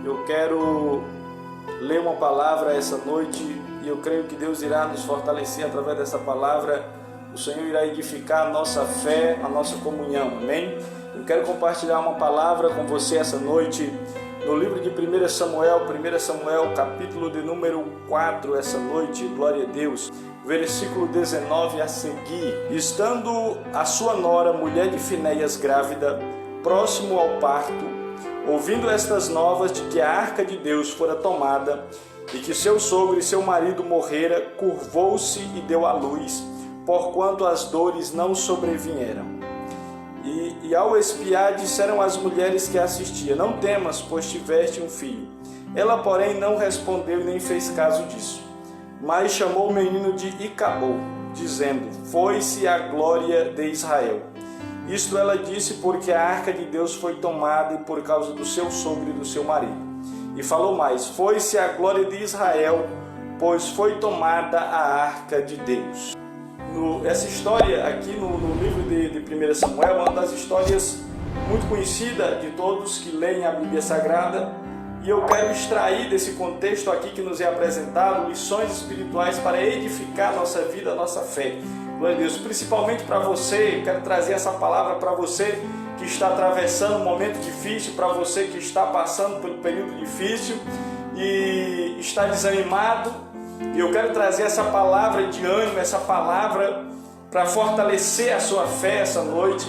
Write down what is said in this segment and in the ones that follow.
Eu quero ler uma palavra essa noite e eu creio que Deus irá nos fortalecer através dessa palavra. O Senhor irá edificar a nossa fé, a nossa comunhão, amém? Eu quero compartilhar uma palavra com você essa noite no livro de 1 Samuel, capítulo de número 4, essa noite, glória a Deus, versículo 19 a seguir. Estando a sua nora, mulher de Finéias, grávida, próximo ao parto, ouvindo estas novas de que a arca de Deus fora tomada e que seu sogro e seu marido morrera, curvou-se e deu à luz, porquanto as dores não sobrevieram. E ao espiar, disseram as mulheres que assistiam: não temas, pois tiveste um filho. Ela, porém, não respondeu e nem fez caso disso, mas chamou o menino de Icabô, dizendo: foi-se a glória de Israel. Isto ela disse porque a arca de Deus foi tomada e por causa do seu sogro e do seu marido. E falou mais: foi-se a glória de Israel, pois foi tomada a arca de Deus. Essa história aqui no livro de 1 Samuel é uma das histórias muito conhecidas de todos que leem a Bíblia Sagrada, e eu quero extrair desse contexto aqui que nos é apresentado lições espirituais para edificar a nossa vida, a nossa fé. Glória a Deus, principalmente para você. Eu quero trazer essa palavra para você que está atravessando um momento difícil, para você que está passando por um período difícil e está desanimado. E eu quero trazer essa palavra de ânimo, essa palavra para fortalecer a sua fé essa noite.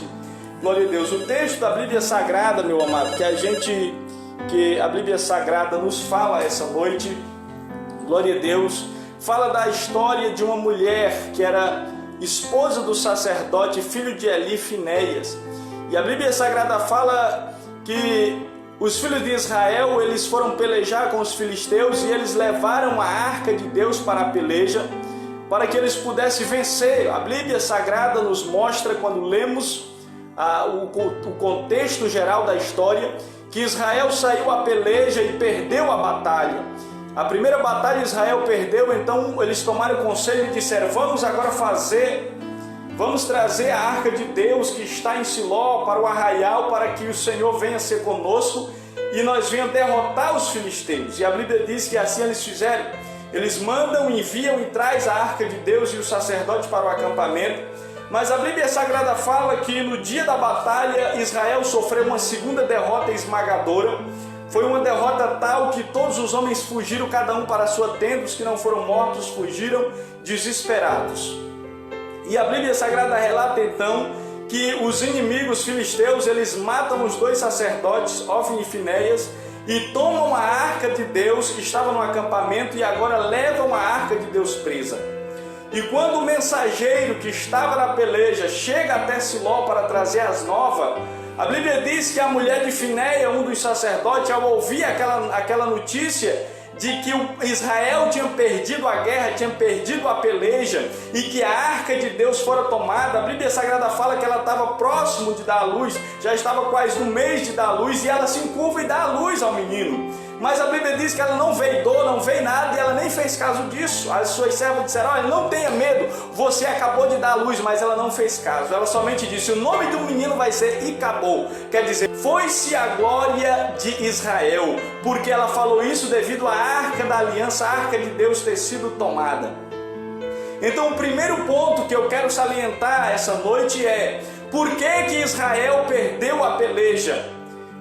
Glória a Deus. O texto da Bíblia Sagrada, meu amado, que a Bíblia Sagrada nos fala essa noite, glória a Deus, fala da história de uma mulher que era esposa do sacerdote, filho de Eli, Finéias. E a Bíblia Sagrada fala que os filhos de Israel, eles foram pelejar com os filisteus e eles levaram a arca de Deus para a peleja, para que eles pudessem vencer. A Bíblia Sagrada nos mostra, quando lemos o contexto geral da história, que Israel saiu à peleja e perdeu a batalha. A primeira batalha Israel perdeu, então eles tomaram o conselho e disseram: vamos trazer a arca de Deus que está em Siló para o arraial, para que o Senhor venha ser conosco e nós venhamos derrotar os filisteus. E a Bíblia diz que assim eles fizeram. Eles mandam, enviam e traz a arca de Deus e o sacerdote para o acampamento. Mas a Bíblia Sagrada fala que no dia da batalha Israel sofreu uma segunda derrota esmagadora. Foi uma derrota tal que todos os homens fugiram, cada um para a sua tenda. Os que não foram mortos fugiram desesperados. E a Bíblia Sagrada relata então que os inimigos filisteus, eles matam os dois sacerdotes, Ofni e Finéias, e tomam a arca de Deus que estava no acampamento e agora levam a arca de Deus presa. E quando o mensageiro que estava na peleja chega até Siló para trazer as novas, a Bíblia diz que a mulher de Finéia, um dos sacerdotes, ao ouvir aquela notícia de que Israel tinha perdido a guerra, tinha perdido a peleja e que a arca de Deus fora tomada, a Bíblia Sagrada fala que ela estava próximo de dar a luz, já estava quase no mês de dar a luz, e ela se encurva e dá a luz ao menino. Mas a Bíblia diz que ela não veio dor, não veio nada, e ela nem fez caso disso. As suas servas disseram: olha, não tenha medo, você acabou de dar a luz, mas ela não fez caso. Ela somente disse: o nome do menino vai ser Icabô, quer dizer, foi-se a glória de Israel, porque ela falou isso devido à arca da aliança, a arca de Deus ter sido tomada. Então o primeiro ponto que eu quero salientar essa noite é: por que Israel perdeu a peleja?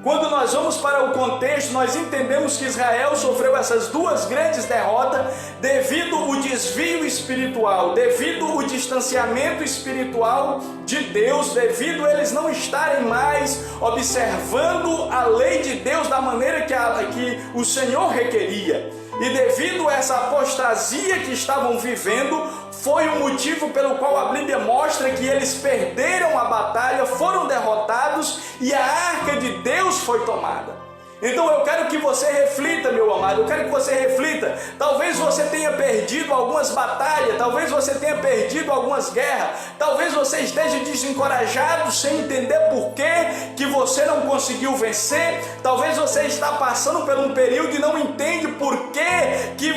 Quando nós vamos para o contexto, nós entendemos que Israel sofreu essas duas grandes derrotas devido ao desvio espiritual, devido ao distanciamento espiritual de Deus, devido a eles não estarem mais observando a lei de Deus da maneira que o Senhor requeria. E devido a essa apostasia que estavam vivendo, foi o motivo pelo qual a Bíblia mostra que eles perderam a batalha, foram derrotados e a arca de Deus foi tomada. Então eu quero que você reflita, meu amado, eu quero que você reflita. Talvez você tenha perdido algumas batalhas, talvez você tenha perdido algumas guerras, talvez você esteja desencorajado, sem entender por que você não conseguiu vencer. Talvez você está passando por um período e não entende por que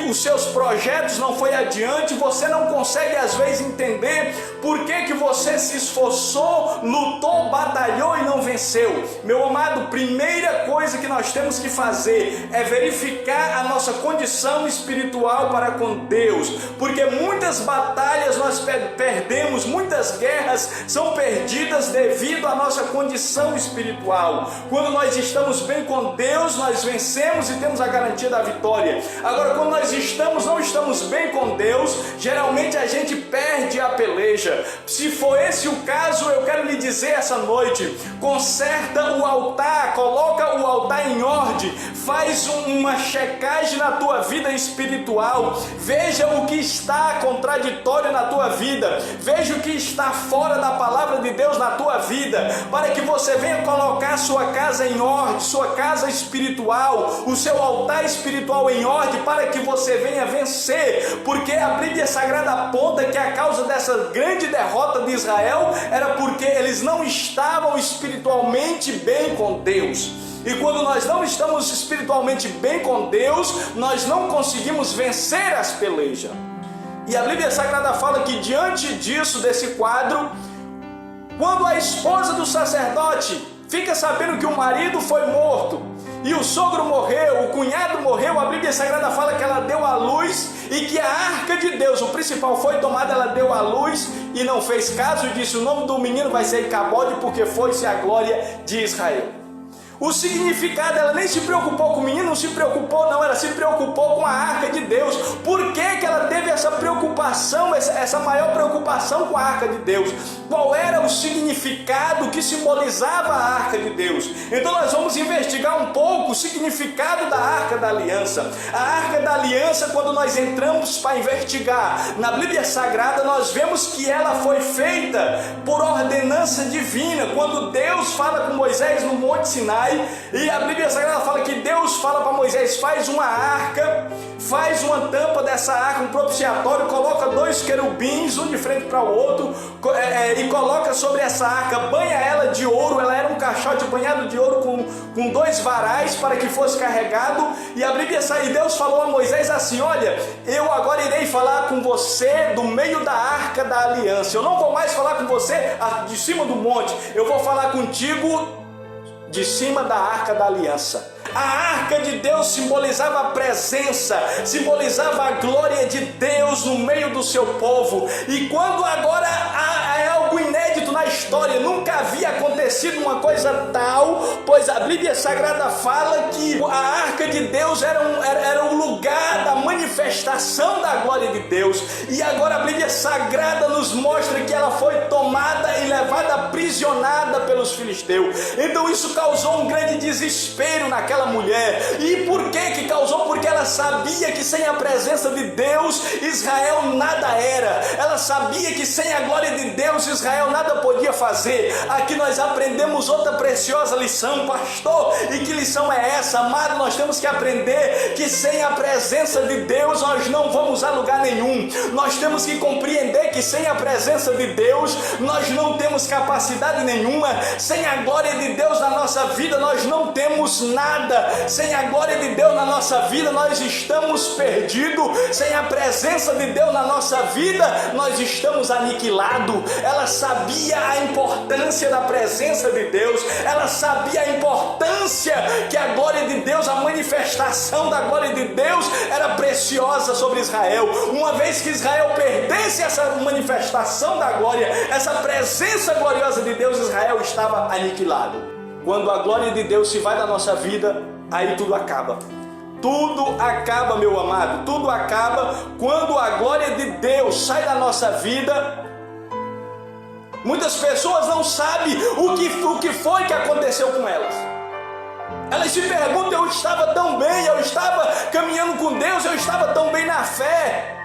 os seus projetos não foi adiante. Você não consegue às vezes entender por que você se esforçou, lutou, batalhou e não venceu. Meu amado, primeira coisa que nós temos que fazer é verificar a nossa condição espiritual para com Deus, porque muitas batalhas nós perdemos, muitas guerras são perdidas devido à nossa condição espiritual. Quando nós estamos bem com Deus, nós vencemos e temos a garantia da vitória. Agora, quando nós não estamos bem com Deus, geralmente a gente perde a peleja. Se for esse o caso, eu quero lhe dizer essa noite: conserta o altar, coloca o altar em ordem, faz uma checagem na tua vida espiritual, veja o que está contraditório na tua vida, veja o que está fora da palavra de Deus na tua vida, para que você venha colocar sua casa em ordem, sua casa espiritual, o seu altar espiritual em ordem, para que você venha vencer, porque a Bíblia Sagrada aponta que a causa dessa grande derrota de Israel era porque eles não estavam espiritualmente bem com Deus. E quando nós não estamos espiritualmente bem com Deus, nós não conseguimos vencer as pelejas. E a Bíblia Sagrada fala que diante disso, desse quadro, quando a esposa do sacerdote fica sabendo que o marido foi morto, e o sogro morreu, o cunhado morreu, a Bíblia Sagrada fala que ela deu à luz e que a arca de Deus, o principal, foi tomada. Ela deu à luz e não fez caso e disse: o nome do menino vai ser Icabode, porque foi-se a glória de Israel. O significado, ela nem se preocupou com o menino, não se preocupou não, ela se preocupou com a arca de Deus. Por que ela teve essa preocupação, essa maior preocupação com a arca de Deus? Qual era o significado que simbolizava a arca de Deus? Então nós vamos investigar um pouco o significado da arca da aliança. A arca da aliança, quando nós entramos para investigar na Bíblia Sagrada, nós vemos que ela foi feita por ordenança divina. Quando Deus fala com Moisés no Monte Sinai, e a Bíblia Sagrada fala que Deus fala para Moisés: faz uma arca, faz uma tampa dessa arca, um propiciatório, coloca 2 querubins, um de frente para o outro, e coloca sobre essa arca, banha ela de ouro. Ela era um caixote banhado de ouro com 2 varais para que fosse carregado. E a Bíblia e Deus falou a Moisés assim: olha, eu agora irei falar com você do meio da arca da aliança. Eu não vou mais falar com você de cima do monte, eu vou falar contigo de cima da arca da aliança. A arca de Deus simbolizava a presença, simbolizava a glória de Deus no meio do seu povo. E quando agora é algo inédito na história, nunca havia acontecido uma coisa tal, pois a Bíblia Sagrada fala que a arca de Deus era o lugar da manifestação da glória de Deus. E agora a Bíblia Sagrada nos mostra que ela foi tomada e levada aprisionada pelos filisteus. Então isso causou um grande desespero naquela mulher. E por que causou? Porque ela sabia que sem a presença de Deus, Israel nada era. Ela sabia que sem a glória de Deus, Israel nada podia fazer. Aqui nós aprendemos outra preciosa lição, pastor. E que lição é essa, amado? Nós temos que aprender que sem a presença de Deus nós não vamos a lugar nenhum. Nós temos que compreender que sem a presença de Deus nós não temos capacidade nenhuma. Sem a glória de Deus na nossa vida nós não temos nada. Sem a glória de Deus na nossa vida nós estamos perdidos. Sem a presença de Deus na nossa vida nós estamos aniquilados. Ela sabia a importância da presença de Deus. Ela sabia a importância que a glória de Deus, a manifestação da glória de Deus era preciosa sobre Israel. Uma vez que Israel perdesse essa manifestação da glória, essa presença gloriosa de Deus, Israel estava aniquilado. Quando a glória de Deus se vai da nossa vida, aí tudo acaba. Tudo acaba, meu amado. Tudo acaba quando a glória de Deus sai da nossa vida. Muitas pessoas não sabem o que foi que aconteceu com elas. Elas se perguntam: eu estava tão bem, eu estava caminhando com Deus, eu estava tão bem na fé,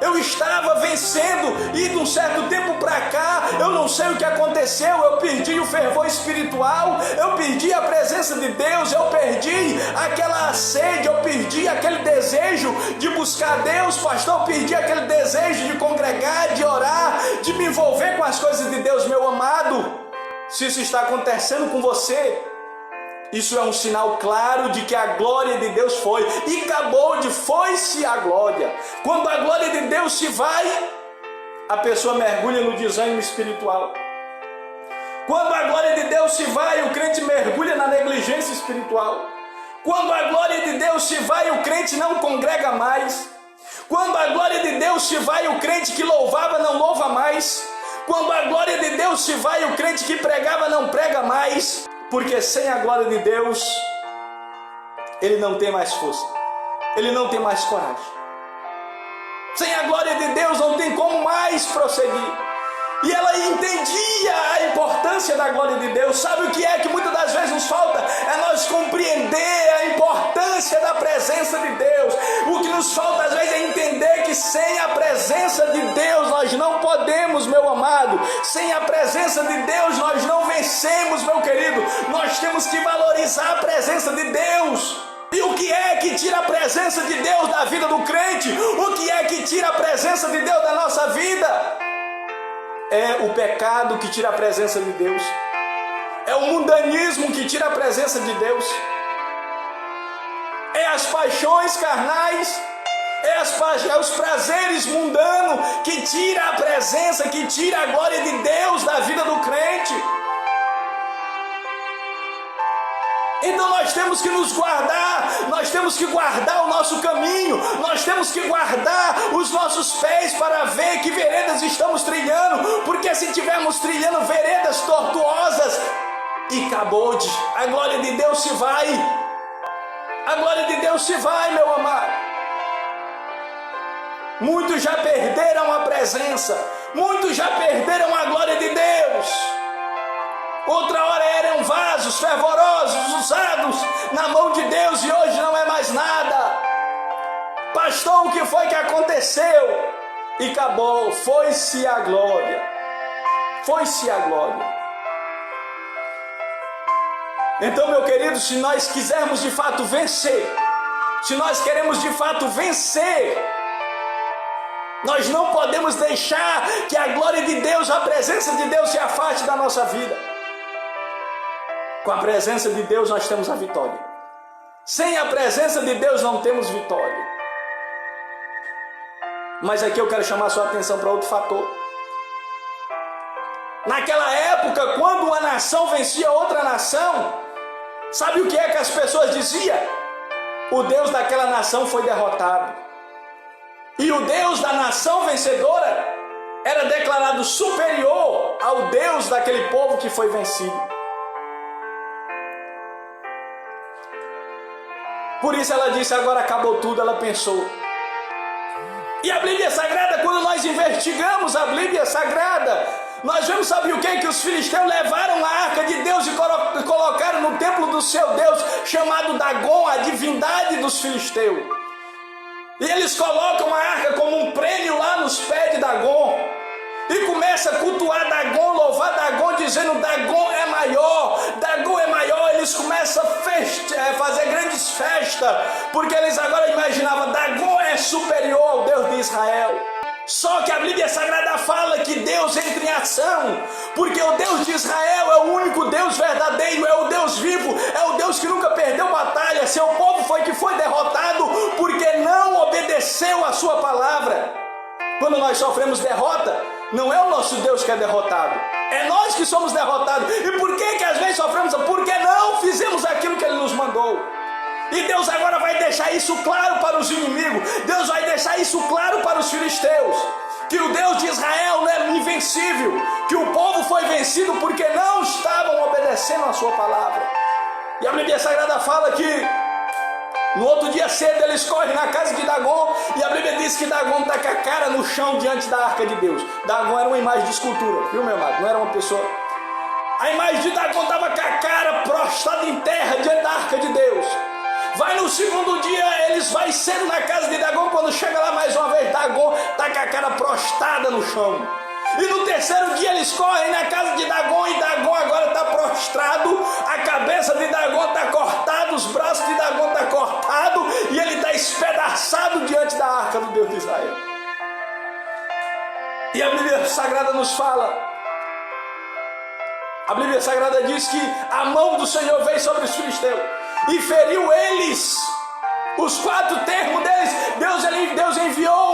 eu estava vencendo, e de um certo tempo para cá, eu não sei o que aconteceu, eu perdi o fervor espiritual, eu perdi a presença de Deus, eu perdi aquela sede, eu perdi aquele desejo de buscar Deus, pastor, eu perdi aquele desejo de congregar, de orar, de me envolver com as coisas de Deus. Meu amado, se isso está acontecendo com você, isso é um sinal claro de que a glória de Deus foi. E acabou de foi-se a glória. Quando a glória de Deus se vai, a pessoa mergulha no desânimo espiritual. Quando a glória de Deus se vai, o crente mergulha na negligência espiritual. Quando a glória de Deus se vai, o crente não congrega mais. Quando a glória de Deus se vai, o crente que louvava não louva mais. Quando a glória de Deus se vai, o crente que pregava não prega mais. Porque sem a glória de Deus, ele não tem mais força, ele não tem mais coragem. Sem a glória de Deus não tem como mais prosseguir. E ela entendia a importância da glória de Deus. Sabe o que é que muitas das vezes nos falta? É nós compreender a importância da presença de Deus. O que nos falta às vezes é entender que sem a presença de Deus nós não podemos, meu amado. Sem a presença de Deus nós não vencemos, meu querido. Nós temos que valorizar a presença de Deus. E o que é que tira a presença de Deus da vida do crente? O que é que tira a presença de Deus da nossa vida? É o pecado que tira a presença de Deus. É o mundanismo que tira a presença de Deus. É as paixões carnais. É os prazeres mundanos que tira a presença, que tira a glória de Deus da vida do crente. Então nós temos que nos guardar, nós temos que guardar o nosso caminho, nós temos que guardar os nossos pés para ver que veredas estamos trilhando, porque se estivermos trilhando veredas tortuosas, e acabou, a glória de Deus se vai, a glória de Deus se vai, meu amado. Muitos já perderam a presença, muitos já perderam a glória de Deus. Outra hora eram vasos fervorosos, usados na mão de Deus, e hoje não é mais nada. Pastor, o que foi que aconteceu? E acabou, foi-se a glória. Foi-se a glória. Então, meu querido, se nós quisermos de fato vencer, se nós queremos de fato vencer, nós não podemos deixar que a glória de Deus, a presença de Deus se afaste da nossa vida. Com a presença de Deus nós temos a vitória. Sem a presença de Deus não temos vitória. Mas aqui eu quero chamar a sua atenção para outro fator. Naquela época, quando uma nação vencia outra nação, sabe o que é que as pessoas diziam? O Deus daquela nação foi derrotado. E o Deus da nação vencedora era declarado superior ao Deus daquele povo que foi vencido. Por isso ela disse, agora acabou tudo, ela pensou. E a Bíblia Sagrada, quando nós investigamos a Bíblia Sagrada, nós vemos, sabe o que? Que os filisteus levaram a arca de Deus e colocaram no templo do seu Deus, chamado Dagon, a divindade dos filisteus. E eles colocam a arca como um prêmio lá nos pés de Dagon. E começa a cultuar Dagon, louvar Dagon, dizendo Dagon é maior, Dagon é maior. Eles começam a fazer grandes festas, porque eles agora imaginavam Dagon é superior ao Deus de Israel. Só que a Bíblia Sagrada fala que Deus entra em ação, porque o Deus de Israel é o único Deus verdadeiro, é o Deus vivo, é o Deus que nunca perdeu batalha. Seu povo foi derrotado porque não obedeceu a sua palavra. Quando nós sofremos derrota, não é o nosso Deus que é derrotado, é nós que somos derrotados. E por que às vezes sofremos? Porque não fizemos aquilo que Ele nos mandou. E Deus agora vai deixar isso claro para os inimigos, Deus vai deixar isso claro para os filisteus, que o Deus de Israel não é invencível, que o povo foi vencido porque não estavam obedecendo a sua palavra. E a Bíblia Sagrada fala que no outro dia cedo eles correm na casa de Dagon, e a Bíblia diz que Dagon está com a cara no chão diante da arca de Deus. Dagon era uma imagem de escultura, viu, meu amado? Não era uma pessoa. A imagem de Dagon estava com a cara prostrada em terra diante da arca de Deus. Vai no segundo dia, eles vai cedo na casa de Dagon, quando chega lá mais uma vez, Dagon está com a cara prostrada no chão. E no terceiro dia eles correm na casa de Dagon, e Dagon agora está prostrado, a cabeça de Dagon está cortada, os braços de Dagon estão cortados, e ele está espedaçado diante da arca do Deus de Israel. E a Bíblia Sagrada nos fala, a Bíblia Sagrada diz que a mão do Senhor veio sobre os filisteus e feriu eles, os 4 termos deles. Deus enviou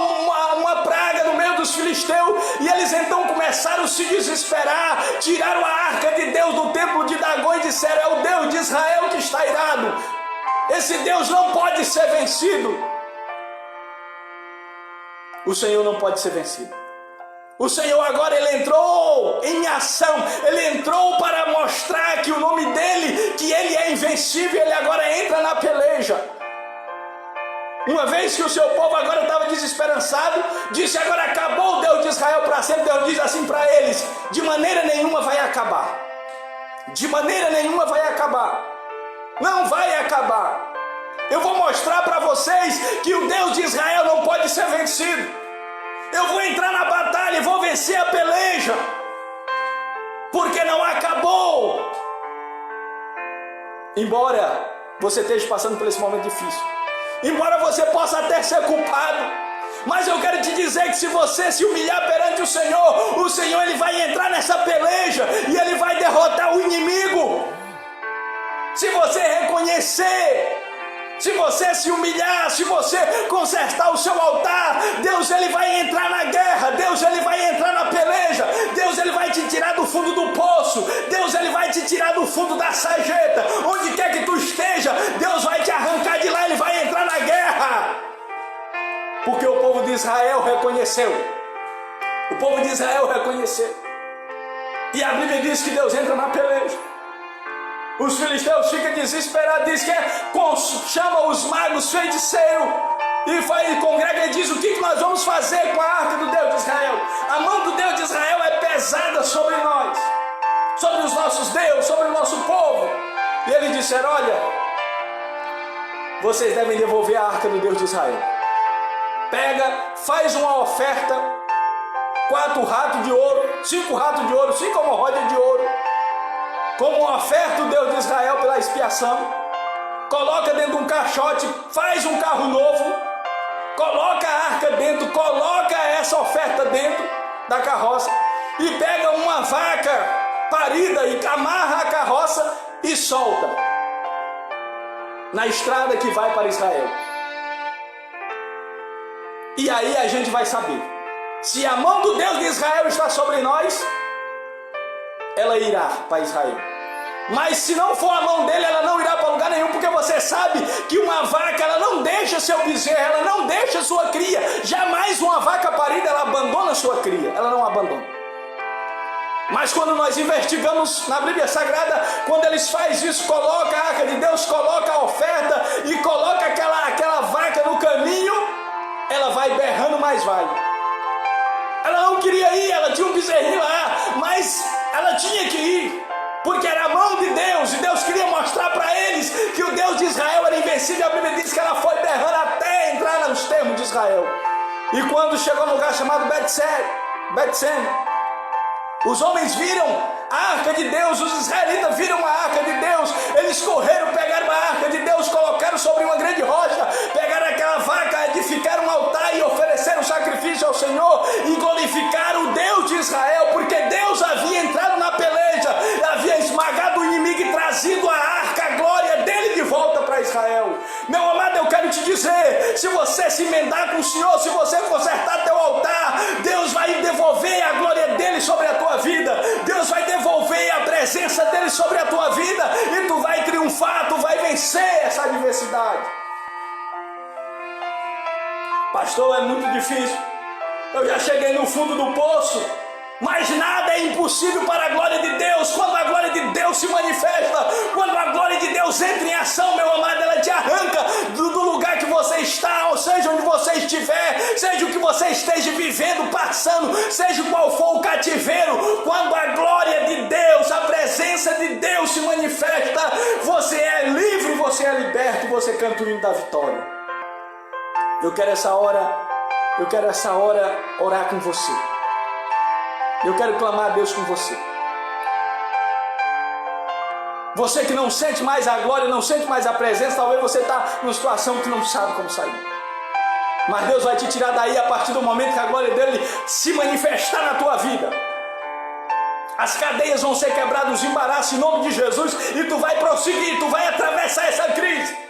uma praga no meio dos filisteus, e eles então começaram a se desesperar, tiraram a arca de Deus do templo de Dagon e disseram, é o Deus de Israel que está irado. Esse Deus não pode ser vencido. O Senhor não pode ser vencido. O Senhor agora ele entrou em ação. Ele entrou para mostrar que o nome dele, que ele é invencível, ele agora entra na peleja. Uma vez que o seu povo agora estava desesperançado, disse: agora acabou o Deus de Israel para sempre. Deus diz assim para eles: de maneira nenhuma vai acabar. De maneira nenhuma vai acabar. Não vai acabar. Eu vou mostrar para vocês que o Deus de Israel não pode ser vencido. Eu vou entrar na batalha e vou vencer a peleja, porque não acabou. Embora você esteja passando por esse momento difícil, embora você possa até ser culpado, mas eu quero te dizer que se você se humilhar perante o Senhor ele vai entrar nessa peleja e ele vai derrotar o inimigo. Se você reconhecer, se você se humilhar, se você consertar o seu altar, Deus ele vai entrar na guerra, Deus ele vai entrar na peleja, Deus ele vai te tirar do fundo do poço, Deus ele vai te tirar do fundo da sarjeta, onde quer que tu esteja, Deus vai te arrancar de lá, ele vai entrar na guerra, porque o povo de Israel reconheceu, e a Bíblia diz que Deus entra na peleja. Os filisteus ficam desesperados, diz que chama os magos, feiticeiros, e congrega e diz: o que nós vamos fazer com a arca do Deus de Israel? A mão do Deus de Israel é pesada sobre nós, sobre os nossos deuses, sobre o nosso povo. E eles disseram: olha, vocês devem devolver a arca do Deus de Israel. Pega, faz uma oferta, 4 ratos de ouro, 5 ratos de ouro, 5 hemorroidas de ouro, como uma oferta do Deus de Israel pela expiação. Coloca dentro de um caixote, faz um carro novo, coloca a arca dentro, coloca essa oferta dentro da carroça e pega uma vaca parida e amarra a carroça e solta na estrada que vai para Israel. E aí a gente vai saber se a mão do Deus de Israel está sobre nós, ela irá para Israel. Mas se não for a mão dele, ela não irá para lugar nenhum, porque você sabe que uma vaca, ela não deixa seu bezerro, ela não deixa sua cria. Jamais uma vaca parida, ela abandona sua cria, ela não abandona. Mas quando nós investigamos na Bíblia Sagrada, quando eles fazem isso, coloca a arca de Deus, coloca a oferta e coloca aquela vaca no caminho, ela vai berrando, mas vai. Ela não queria ir, ela tinha um bezerrinho lá, mas ela tinha que ir, porque era a mão de Deus, e Deus queria mostrar para eles que o Deus de Israel era invencível. A Bíblia diz que ela foi berrando até entrar nos termos de Israel. E quando chegou no lugar chamado Bet-Sem, os homens viram a arca de Deus, os israelitas viram a arca de Deus, eles correram, pegaram a arca de Deus, colocaram sobre uma grande rocha, pegaram aquela vaca, edificaram um altar e ofereceram sacrifício ao Senhor e glorificaram o Deus de Israel, porque Deus havia entrado na peleja, havia esmagado o inimigo e trazido a arca, a glória dele de volta para Israel. Meu amado, eu quero te dizer, se você se emendar com o Senhor, se você consertar teu altar, Deus vai devolver a glória dele sobre a tua vida, Deus vai devolver a presença dele sobre a tua vida, e tu vai triunfar, tu vai vencer essa adversidade. Pastor, é muito difícil, eu já cheguei no fundo do poço, mas nada é impossível para a glória de Deus. Quando a glória de Deus se manifesta, quando a glória de Deus entra em ação, meu amado, ela te arranca do lugar que você está, ou seja, onde você estiver, seja o que você esteja vivendo, passando, seja qual for o cativeiro. Quando a glória de Deus, a presença de Deus se manifesta, você é livre, você é liberto, e você canta o hino da vitória. Eu quero essa hora orar com você. Eu quero clamar a Deus com você. Você que não sente mais a glória, não sente mais a presença, talvez você está numa situação que não sabe como sair. Mas Deus vai te tirar daí a partir do momento que a glória dele se manifestar na tua vida. As cadeias vão ser quebradas, os embaraços em nome de Jesus, e tu vai prosseguir, tu vai atravessar essa crise.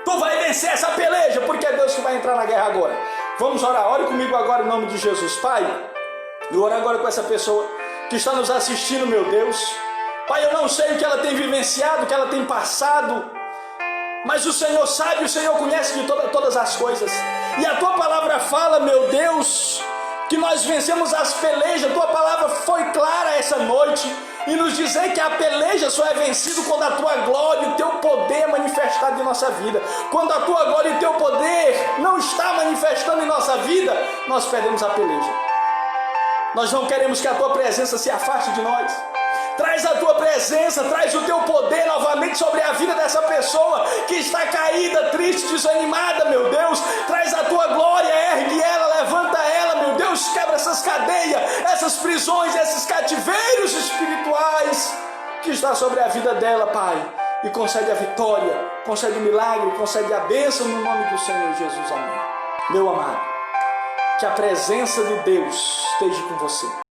Tu vai vencer essa peleja, porque é Deus que vai entrar na guerra agora. Vamos orar, ore comigo agora em nome de Jesus. Pai, eu oro agora com essa pessoa que está nos assistindo, meu Deus. Pai, eu não sei o que ela tem vivenciado, o que ela tem passado, Mas o Senhor sabe, o Senhor conhece de todas as coisas. E a tua palavra fala, meu Deus, que nós vencemos as pelejas. A tua palavra foi clara essa noite e nos dizer que a peleja só é vencida quando a tua glória e o teu poder é manifestado em nossa vida. Quando a tua glória e o teu poder não está manifestando em nossa vida, nós perdemos a peleja. Nós não queremos que a tua presença se afaste de nós. Traz a tua presença, traz o teu poder novamente sobre a vida dessa pessoa que está caída, triste, desanimada, meu Deus. Traz a tua glória, ergue ela, levanta ela, meu Deus. Quebra essas cadeias, essas prisões, esses cativeiros espirituais que está sobre a vida dela, Pai. E concede a vitória, concede o milagre, concede a bênção no nome do Senhor Jesus. Amém. Meu amado, que a presença de Deus esteja com você.